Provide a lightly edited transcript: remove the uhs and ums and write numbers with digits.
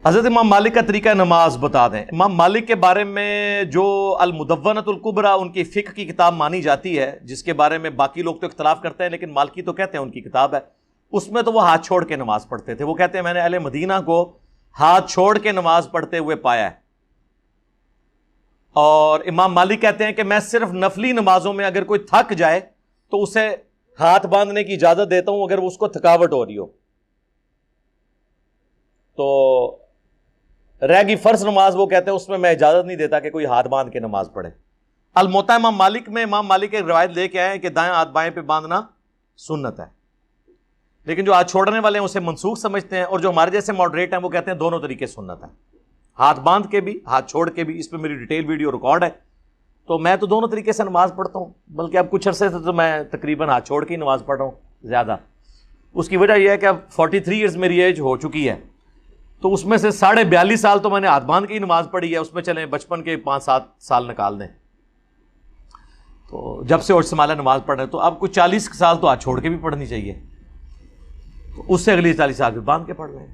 حضرت امام مالک کا طریقہ نماز بتا دیں. امام مالک کے بارے میں جو المدونۃ الکبریٰ ان کی فقہ کی کتاب مانی جاتی ہے، جس کے بارے میں باقی لوگ تو اختلاف کرتے ہیں لیکن مالکی تو کہتے ہیں ان کی کتاب ہے، اس میں تو وہ ہاتھ چھوڑ کے نماز پڑھتے تھے. وہ کہتے ہیں میں نے اہل مدینہ کو ہاتھ چھوڑ کے نماز پڑھتے ہوئے پایا ہے. اور امام مالک کہتے ہیں کہ میں صرف نفلی نمازوں میں اگر کوئی تھک جائے تو اسے ہاتھ باندھنے کی اجازت دیتا ہوں اگر اس کو تھکاوٹ ہو رہی ہو. تو رہ گئی فرض نماز، وہ کہتے ہیں اس میں اجازت نہیں دیتا کہ کوئی ہاتھ باندھ کے نماز پڑھے. الموطا امام مالک میں امام مالک ایک روایت لے کے آئے ہیں کہ دائیں ہاتھ بائیں پہ باندھنا سنت ہے، لیکن جو ہاتھ چھوڑنے والے ہیں اسے منسوخ سمجھتے ہیں، اور جو ہمارے جیسے ماڈریٹ ہیں وہ کہتے ہیں دونوں طریقے سنت ہیں، ہاتھ باندھ کے بھی ہاتھ چھوڑ کے بھی. اس پہ میری ڈیٹیل ویڈیو ریکارڈ ہے. تو میں تو دونوں طریقے سے نماز پڑھتا ہوں، بلکہ اب کچھ عرصے سے تو میں تقریباً ہاتھ چھوڑ کے ہی نماز پڑھ رہا ہوں زیادہ. اس کی وجہ یہ ہے کہ اب 43 ایئرز میری ایج ہو چکی ہے، تو اس میں سے 42.5 سال تو میں نے ہاتھ باندھ کے ہی نماز پڑھی ہے. اس میں چلیں بچپن کے 5-7 سال نکال دیں، تو جب سے ہوش سنبھالا نماز پڑھ رہے ہیں، تو اب کچھ 40 سال تو ہاتھ چھوڑ کے بھی پڑھنی چاہیے. تو اس سے اگلی 40 سال بھی باندھ کے پڑھ رہے ہیں.